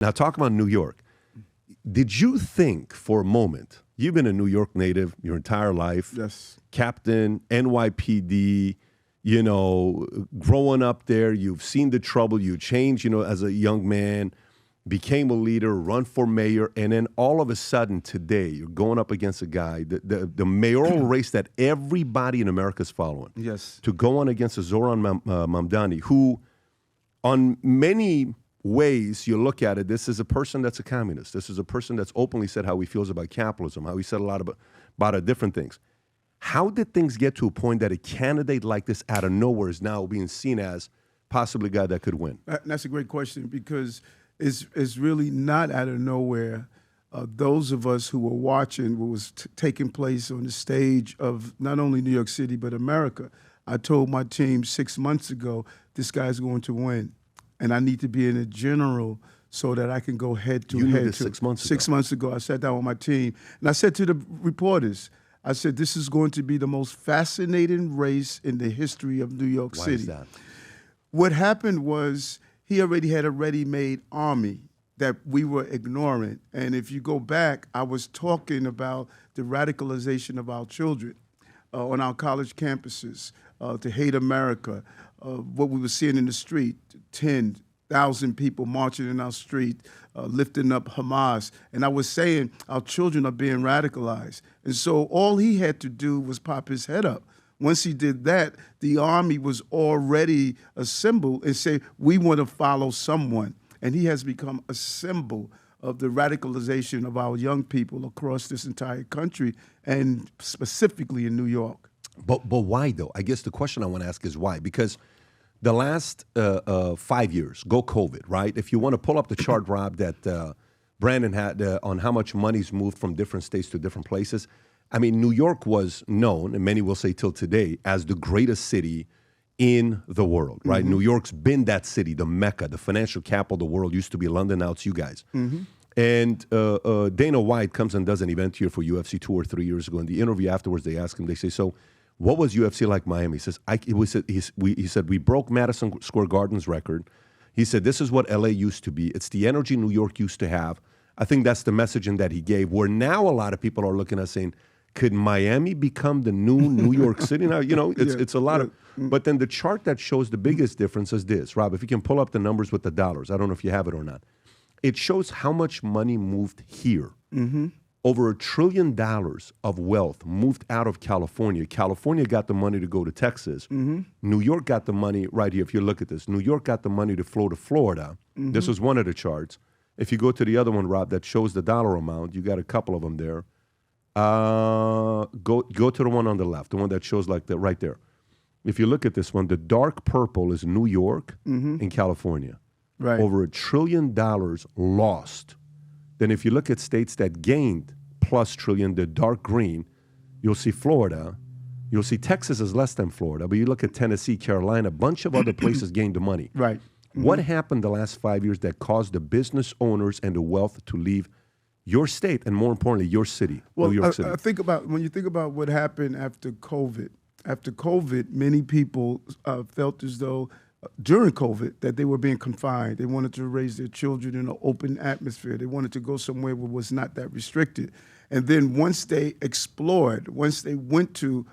Now, talk about New York. Did you think for a moment, you've been a New York native your entire life, Yes. Captain, NYPD, you know, growing up there, you've seen the trouble, you changed, you know, as a young man, became a leader, run for mayor, and then all of a sudden today, you're going up against a guy, the mayoral race that everybody in America is following. Yes. To go on against a Zoran Mamdani, who on many ways you look at it, this is a person that's a communist. This is a person that's openly said how he feels about capitalism, how he said a lot about different things. How did things get to a point that a candidate like this out of nowhere is now being seen as possibly a guy that could win? That's a great question, because it's really not out of nowhere. Those of us who were watching what was taking place on the stage of not only New York City, but America, I told my team 6 months ago, this guy's going to win. And I need to be in a general so that I can go head to head. You knew this 6 months ago. 6 months ago, I sat down with my team, and I said to the reporters, I said, this is going to be the most fascinating race in the history of New York City. Why is that? What happened was he already had a ready-made army that we were ignoring. And if you go back, I was talking about the radicalization of our children on our college campuses, to hate America, what we were seeing in the street, 10,000 people marching in our street, lifting up Hamas. And I was saying our children are being radicalized. And so all he had to do was pop his head up. Once he did that, the army was already assembled and say, we want to follow someone. And he has become a symbol of the radicalization of our young people across this entire country, and specifically in New York. But why, though? I guess the question I want to ask is why? Because the last 5 years, go COVID, right? If you want to pull up the chart, Rob, that Brandon had on how much money's moved from different states to different places, I mean, New York was known, and many will say till today, as the greatest city in the world, right? Mm-hmm. New York's been that city, the Mecca, the financial capital of the world. Used to be London, now it's you guys. Mm-hmm. And Dana White comes and does an event here for UFC 2 or 3 years ago. In the interview afterwards, they ask him, they say, so what was UFC like Miami? He says, he said, we broke Madison Square Garden's record. He said, this is what LA used to be. It's the energy New York used to have. I think that's the messaging that he gave, where now a lot of people are looking at saying, could Miami become the new New York City? Now, you know, it's a lot of, but then the chart that shows the biggest difference is this. Rob, if you can pull up the numbers with the dollars, I don't know if you have it or not. It shows how much money moved here. Mm-hmm. Over $1 trillion of wealth moved out of California. California got the money to go to Texas. Mm-hmm. New York got the money right here. If you look at this, New York got the money to flow to Florida. Mm-hmm. This was one of the charts. If you go to the other one, Rob, that shows the dollar amount, you got a couple of them there. Go to the one on the left, the one that shows like that right there. If you look at this one, the dark purple is New York and California. Right. Over $1 trillion lost. Then if you look at states that gained plus trillion, the dark green, you'll see Florida. You'll see Texas is less than Florida, but you look at Tennessee, Carolina, a bunch of other places gained the money. Right. Mm-hmm. What happened the last 5 years that caused the business owners and the wealth to leave your state and, more importantly, your city, New York City? I think about, when you think about what happened after COVID. After COVID, many people felt as though during COVID that they were being confined. They wanted to raise their children in an open atmosphere. They wanted to go somewhere where it was not that restricted. And then once they explored, once they went to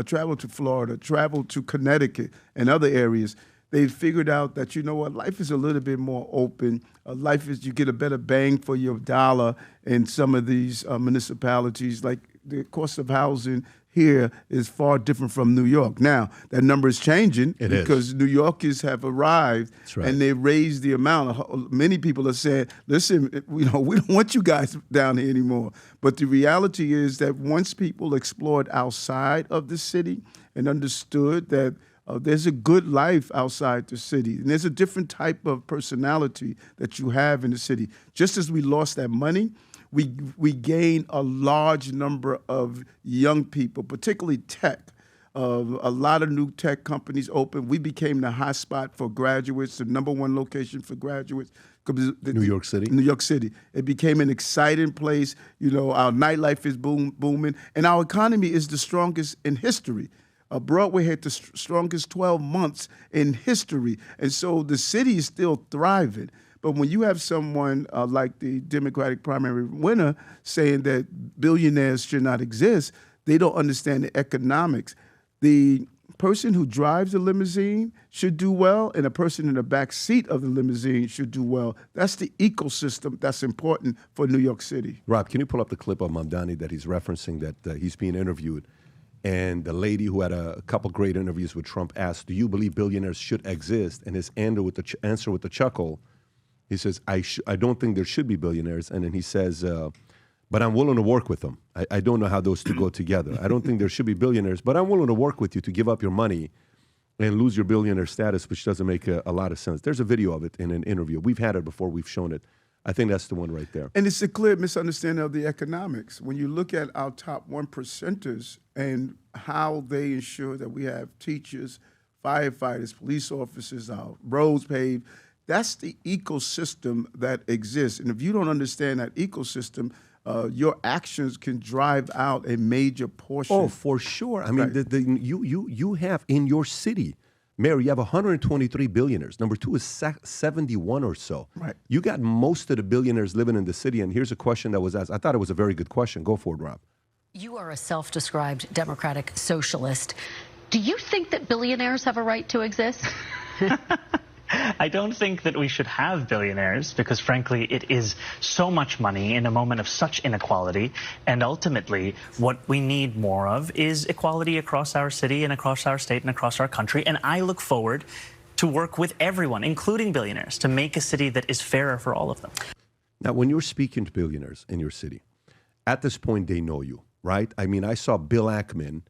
travel to Florida, traveled to Connecticut and other areas, they figured out that, you know what, life is a little bit more open. Life is, you get a better bang for your dollar in some of these municipalities. Like the cost of housing here is far different from New York. Now, that number is changing because New Yorkers have arrived and they raised the amount. Many people are saying, listen, you know, we don't want you guys down here anymore. But the reality is that once people explored outside of the city and understood that there's a good life outside the city, and there's a different type of personality that you have in the city. Just as we lost that money, we gained a large number of young people, particularly tech. A lot of new tech companies opened. We became the hot spot for graduates, the #1 location for graduates. New York City? New York City. It became an exciting place. You know, our nightlife is booming, and our economy is the strongest in history. Broadway had the strongest 12 months in history, and so the city is still thriving. But when you have someone like the Democratic primary winner saying that billionaires should not exist, they don't understand the economics. The person who drives the limousine should do well, and a person in the back seat of the limousine should do well. That's the ecosystem that's important for New York City. Rob, can you pull up the clip of Mamdani that he's referencing, that he's being interviewed? And the lady who had a couple great interviews with Trump asked, do you believe billionaires should exist? And his answer with the chuckle, he says, I don't think there should be billionaires. And then he says, but I'm willing to work with them. I don't know how those two go together. I don't think there should be billionaires, but I'm willing to work with you to give up your money and lose your billionaire status, which doesn't make a lot of sense. There's a video of it in an interview. We've had it before. We've shown it. I think that's the one right there. And it's a clear misunderstanding of the economics. When you look at our top 1%ers and how they ensure that we have teachers, firefighters, police officers, our roads paved, that's the ecosystem that exists. And if you don't understand that ecosystem, your actions can drive out a major portion. Oh, for sure. I mean, right. You have in your city, Mayor, you have 123 billionaires. Number two is 71 or so. Right. You got most of the billionaires living in the city. And here's a question that was asked. I thought it was a very good question. Go for it, Rob. You are a self-described democratic socialist. Do you think that billionaires have a right to exist? I don't think that we should have billionaires because, frankly, it is so much money in a moment of such inequality. And ultimately, what we need more of is equality across our city and across our state and across our country. And I look forward to work with everyone, including billionaires, to make a city that is fairer for all of them. Now, when you're speaking to billionaires in your city, at this point, they know you, right? I mean, I saw Bill Ackman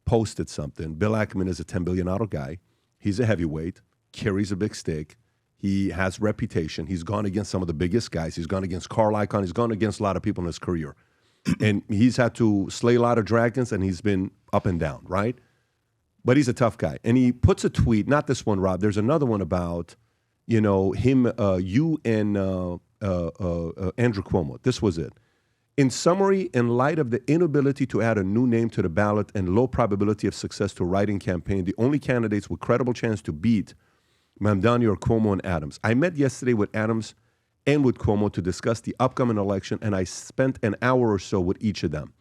posted something. Bill Ackman is a $10 billion guy. He's a heavyweight. Carries a big stick. He has reputation. He's gone against some of the biggest guys. He's gone against Carl Icahn. He's gone against a lot of people in his career. And he's had to slay a lot of dragons, and he's been up and down, right? But he's a tough guy. And he puts a tweet, not this one, Rob. There's another one about, you know, him, you and Andrew Cuomo. This was it. In summary, in light of the inability to add a new name to the ballot and low probability of success to a write-in campaign, the only candidates with credible chance to beat Mamdani or Cuomo and Adams. I met yesterday with Adams and with Cuomo to discuss the upcoming election, and I spent an hour or so with each of them.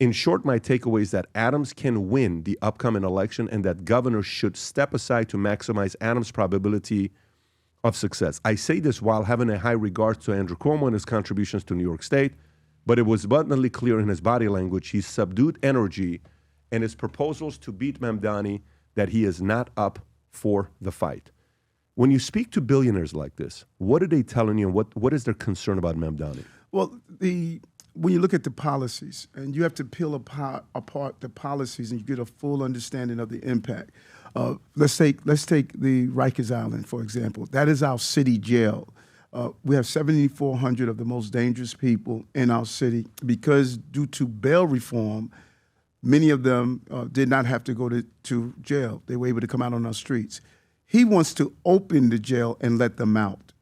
In short, my takeaway is that Adams can win the upcoming election and that governors should step aside to maximize Adams' probability of success. I say this while having a high regard to Andrew Cuomo and his contributions to New York State, but it was abundantly clear in his body language, his subdued energy, and his proposals to beat Mamdani that he is not up for the fight. When you speak to billionaires like this, what are they telling you, and what is their concern about Mamdani? Well, when you look at the policies, and you have to peel apart the policies, and you get a full understanding of the impact. Let's take the Rikers Island, for example. That is our city jail. We have 7,400 of the most dangerous people in our city because due to bail reform, many of them did not have to go to jail. They were able to come out on our streets. He wants to open the jail and let them out.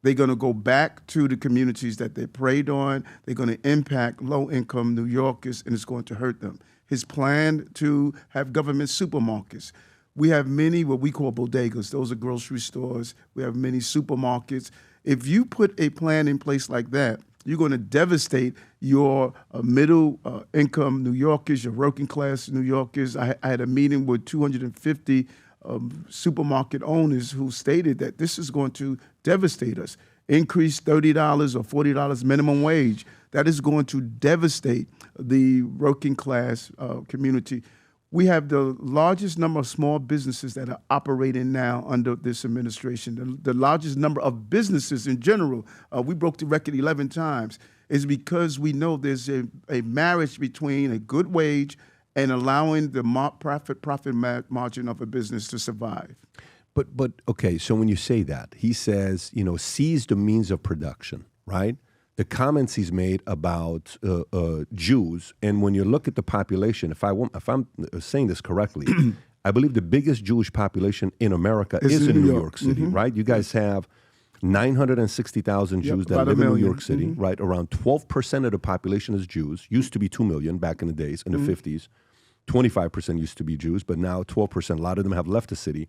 They're going to go back to the communities that they preyed on. They're going to impact low-income New Yorkers, and it's going to hurt them. His plan to have government supermarkets. We have many what we call bodegas. Those are grocery stores. We have many supermarkets. If you put a plan in place like that, you're going to devastate your middle-income New Yorkers, your working-class New Yorkers. I had a meeting with 250 supermarket owners who stated that this is going to devastate us. Increase $30 or $40 minimum wage. That is going to devastate the working class community. We have the largest number of small businesses that are operating now under this administration. The largest number of businesses in general, we broke the record 11 times, is because we know there's a marriage between a good wage and allowing the profit margin of a business to survive. But okay, so when you say that, he says, you know, seize the means of production, right? The comments he's made about Jews, and when you look at the population, if I'm saying this correctly, I believe the biggest Jewish population in America is in New York City, right? You guys have 960,000 Jews that live in New York City, right? Around 12% of the population is Jews. Used to be 2 million back in the days, in the 50s. 25% used to be Jews, but now 12%. A lot of them have left the city.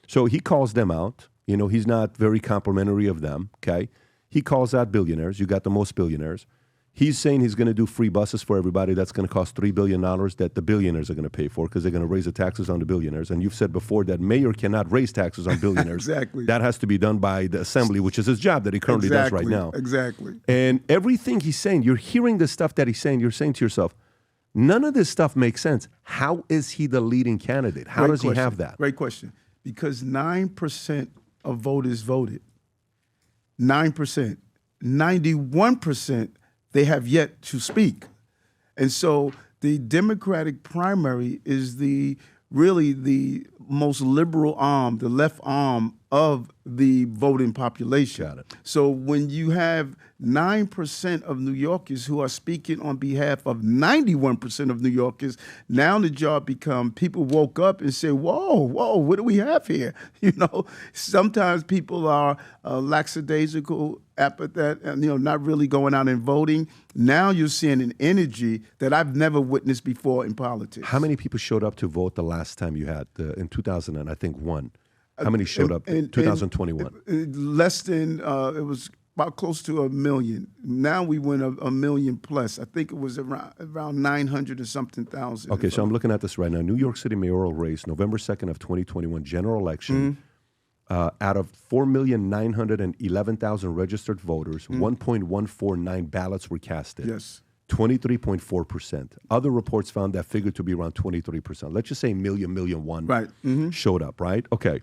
So he calls them out. You know, he's not very complimentary of them, okay? He calls out billionaires. You got the most billionaires. He's saying he's going to do free buses for everybody. That's going to cost $3 billion that the billionaires are going to pay for because they're going to raise the taxes on the billionaires. And you've said before that mayor cannot raise taxes on billionaires. Exactly. That has to be done by the assembly, which is his job that he currently does right now. Exactly. And everything he's saying, you're hearing the stuff that he's saying, you're saying to yourself, none of this stuff makes sense. How is he the leading candidate? How does he have that? Great question. Because 9% of voters voted. 9%. 91% they have yet to speak. And so the Democratic primary is really the most liberal arm, the left arm of the voting population. Got it. So when you have 9% of New Yorkers who are speaking on behalf of 91% of New Yorkers, now the job becomes people woke up and say, whoa, what do we have here? You know, sometimes people are lackadaisical, apathetic, and, not really going out and voting. Now you're seeing an energy that I've never witnessed before in politics. How many people showed up to vote the last time you had, in 2000 and I think one? How many showed up in 2021? Less than, it was about close to 1 million. Now we went a million plus. I think it was around 900 or something thousand. Okay, so I'm looking at this right now. New York City mayoral race, November 2nd of 2021, general election. Out of 4,911,000 registered voters, 1.149 ballots were casted. Yes. 23.4%. Other reports found that figure to be around 23%. Let's just say million one right. showed up, right? Okay.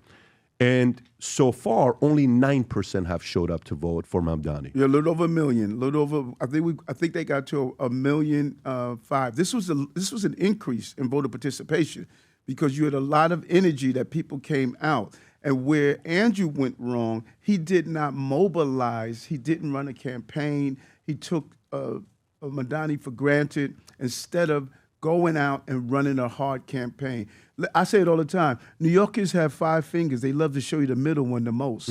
And so far, only 9% have showed up to vote for Mamdani. Yeah, a little over 1 million. A little over. I think they got to 1,000,005. This was an increase in voter participation because you had a lot of energy that people came out. And where Andrew went wrong, he did not mobilize. He didn't run a campaign. He took Mamdani for granted instead of going out and running a hard campaign. I say it all the time. New Yorkers have 5 fingers. They love to show you the middle one the most.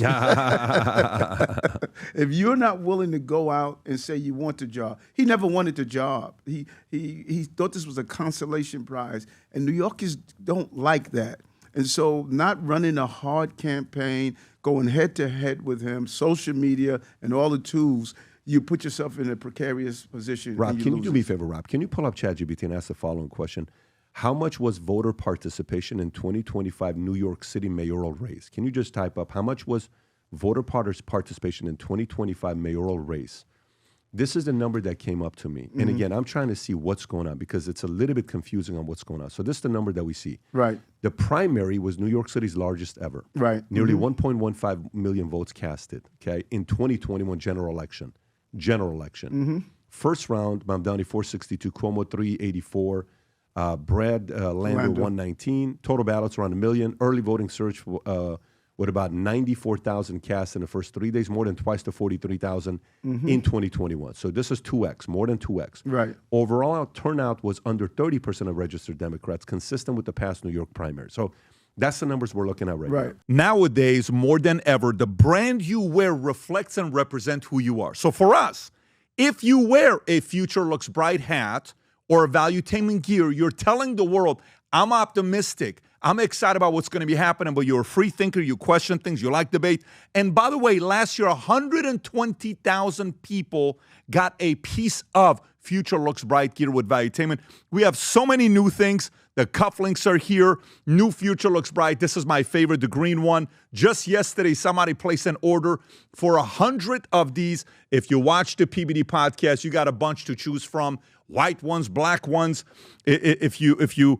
If you're not willing to go out and say you want the job, he never wanted the job. He thought this was a consolation prize, and New Yorkers don't like that. And so not running a hard campaign, going head-to-head with him, social media, and all the tools, you put yourself in a precarious position. Rob, can you do me a favor, Rob? Can you pull up ChatGPT and ask the following question? How much was voter participation in 2025 New York City mayoral race? Can you just type up how much was voter participation in 2025 mayoral race? This is the number that came up to me. And again, I'm trying to see what's going on because it's a little bit confusing on what's going on. So this is the number that we see. Right. The primary was New York City's largest ever. Right. Nearly 1.15 million votes casted, okay, in 2021 general election. First round, Mamdani 462, Cuomo 384, Brad Lander 119. Total ballots around 1 million. Early voting surge with about 94,000 cast in the first 3 days, more than twice the 43,000 in 2021. So this is 2x, more than 2x. Right. Overall turnout was under 30% of registered Democrats, consistent with the past New York primary. So that's the numbers we're looking at right now. Nowadays, more than ever, the brand you wear reflects and represents who you are. So for us, if you wear a Future Looks Bright hat or a Valuetainment gear, you're telling the world, I'm optimistic. I'm excited about what's going to be happening, but you're a free thinker. You question things. You like debate. And by the way, last year, 120,000 people got a piece of Future Looks Bright gear with Valuetainment. We have so many new things. The cufflinks are here. New Future Looks Bright. This is my favorite, the green one. Just yesterday, somebody placed an order for 100 of these. If you watch the PBD podcast, you got a bunch to choose from. White ones, black ones. If you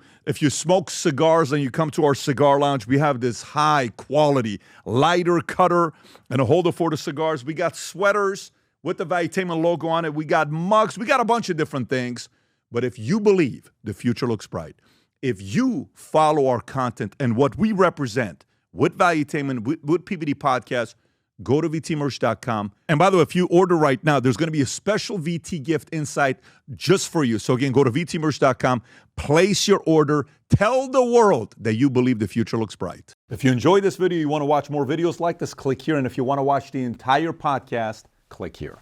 smoke cigars and you come to our cigar lounge, we have this high quality lighter cutter and a holder for the cigars. We got sweaters with the Valuetainment logo on it. We got mugs. We got a bunch of different things. But if you believe the future looks bright, if you follow our content and what we represent with Valuetainment, with PBD Podcast, go to vtmerch.com. And by the way, if you order right now, there's going to be a special VT gift inside just for you. So again, go to vtmerch.com, place your order, tell the world that you believe the future looks bright. If you enjoyed this video, you want to watch more videos like this, click here. And if you want to watch the entire podcast, click here.